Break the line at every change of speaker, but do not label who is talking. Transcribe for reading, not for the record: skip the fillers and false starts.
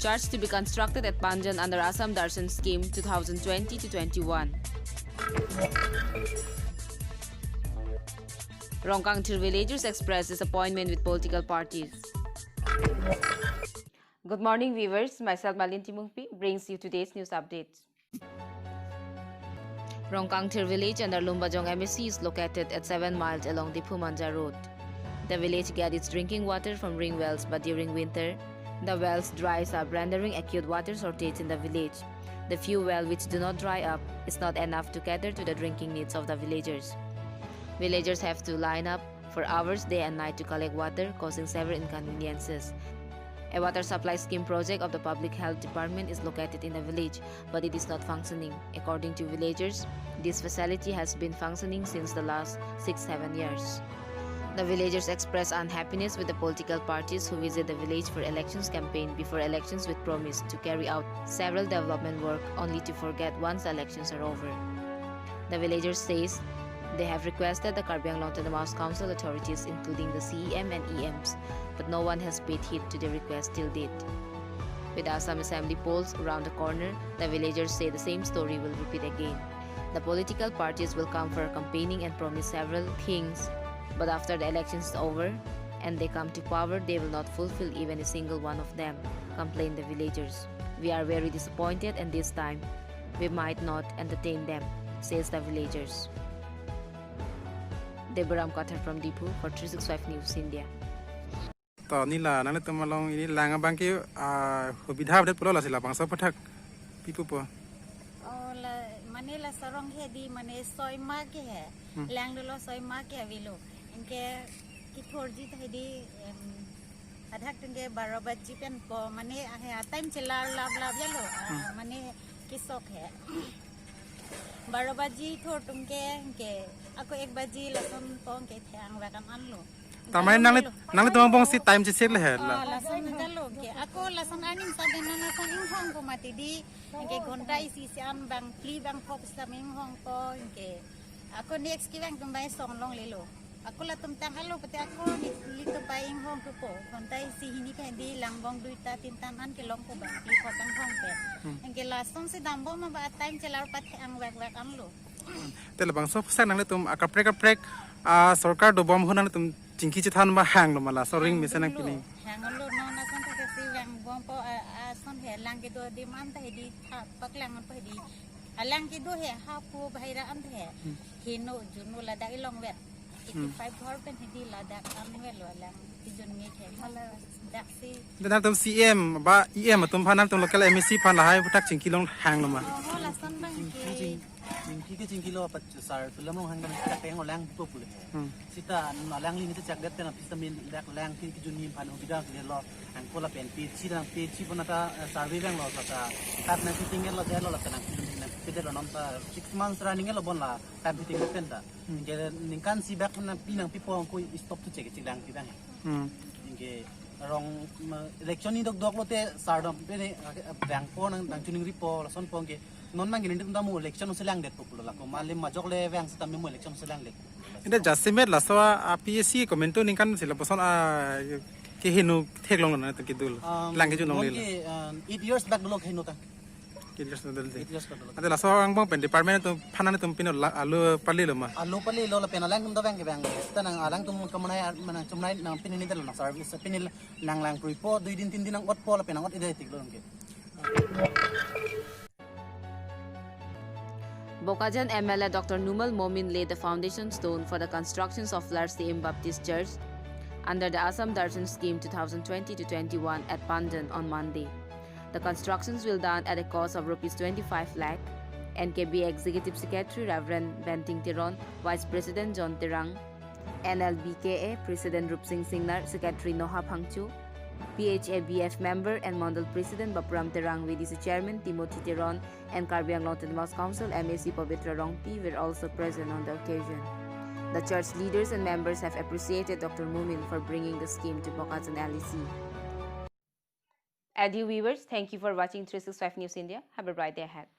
church to be constructed at Panjan under Assam Darsan Scheme 2020-21. Rongkangtir villagers express disappointment with political parties. Good morning, viewers. Myself, Malin Timungpi, brings you today's news updates. Rongkangtir village under Lumbajong MSC is located at 7 miles along the Phumanja Road. The village gets its drinking water from ring wells, but during winter, the wells dries up, rendering acute water shortage in the village. The few wells which do not dry up is not enough to cater to the drinking needs of the villagers. Villagers have to line up for hours day and night to collect water, causing several inconveniences. A water supply scheme project of the Public Health Department is located in the village, but it is not functioning. According to villagers, this facility has been functioning since the last 6-7 years. The villagers express unhappiness with the political parties who visit the village for elections campaign before elections with promise to carry out several development work only to forget once the elections are over. The villagers says they have requested the Karbiang Autonomous Council authorities including the CEM and EMs, but no one has paid heed to the request till date. With Assam Assembly polls around the corner, the villagers say the same story will repeat again. The political parties will come for campaigning and promise several things, but after the elections is over and they come to power, they will not fulfill even a single one of them, complain the villagers. We are very disappointed, and this time we might not entertain them, says the villagers. Debaram Qatar from Dipu for 365 News India.
To nila nang tumalong ini lang bang ki hobidha update pulo la sila bang sa pathak pipu po.
La Manila sarong hedi mane soy ma ke hai lang lo soy ma ke avilo इनके की थोड़ी थोड़ी अधक तुंगे 12 बजे pen को मने time चला लाभ लाभ ये लो मने किसोक है 12 बजे थोड़ तुंगे इनके ako 1 बजे लसन पोंग के थैंग वैकन अन लो
tamay nang tumang bong si time check le la
लसन जलो के ako लसन अनिन सादे ना लसन इन होंग को मती दी इनके घंटा इसी से अन बंग प्ली बंग फोक समिंग होंग को इनके ako next की बंग तुम्बाई सोंग लोंग ले लो Ako la tumtang alo pati ako lito paing hong ko kontay si hini kay di langbong duita tintanan ke long ko ba lipo tang hong pe engke lasong si dambo ma ba time chelar pati ang wek amlo
tela bang so sang nang tum akaprek sarkar do bom hunan tum chingki chithan ma hang lo mala so ring misan ang pini
hang lo no na san ta si wang bom po son he lang ke do di man ta di pak lang pa di alang ke do he ha po bahira an the hino juno la da ilong wet 85 घर पे हिंदी लादाक आने लो lung तिजुन में थे मला दासी
dan tum CM ba EM tum phanam tum local MSC phan la hai butak chingki long hang lo ma
हो लसन बंग
के चिंकी लो पच सार फिल्म लो हंगम तक पे हो लैंग तो पुले सीता न लैंग लिंग चक देते ना फिस्टमिन लैंग की जुनी फान हो बिदा के लो हंग कोला पेन पे ची बनता सर्वे बैंग लो ता तात ना fitting low they low लतना kita lo nonta 6 months running lo bon la time fitting lo penta ke ningkan si back na pinang pipo ko stop to check lang pidang inge rong election ni dok lo te sardom pe ne bank po nang tuning ripo son po ke non mang gilin tum damu election so lang det populo la ko malim majok le wang sa tamu election so lang let
ida jasimet la so PSC komento ningkan sila poson ke hinu theklong na to kidul lang ke junong le
8 years back lo hinu ta
Kilos na dal de. Ate la so ang bang pen department tum phanan tum pino alu pali lo ma.
Alu pali lo la pena lang tum da bang bang. Tanang alang tum kamunay mana chumnay nang pinini dal na service pinil lang report 2 din 3 din ang ot po la pena ot ide tik lo ngke.
Bokajan MLA Dr. Numal Momin laid the foundation stone for the constructions of Larsim Baptist Church under the Assam Darsan Scheme 2020-21 at Panjan on Monday. The constructions will done at a cost of Rs 25 lakh. NKB Executive Secretary Reverend Benting Tiron, Vice President John Tirang, NLBKA President Rup Singh Singnar, Secretary Noha Phangchu, PHABF Member and Mandal President Bapram Tirang, VDC Chairman Timothy Tiron, and Karbiang Autonomous Council MAC Pavitra Rongpi were also present on the occasion. The church leaders and members have appreciated Dr. Mumin for bringing the scheme to Bokajan LEC. And you viewers, thank you for watching 365 News India. Have a bright day ahead.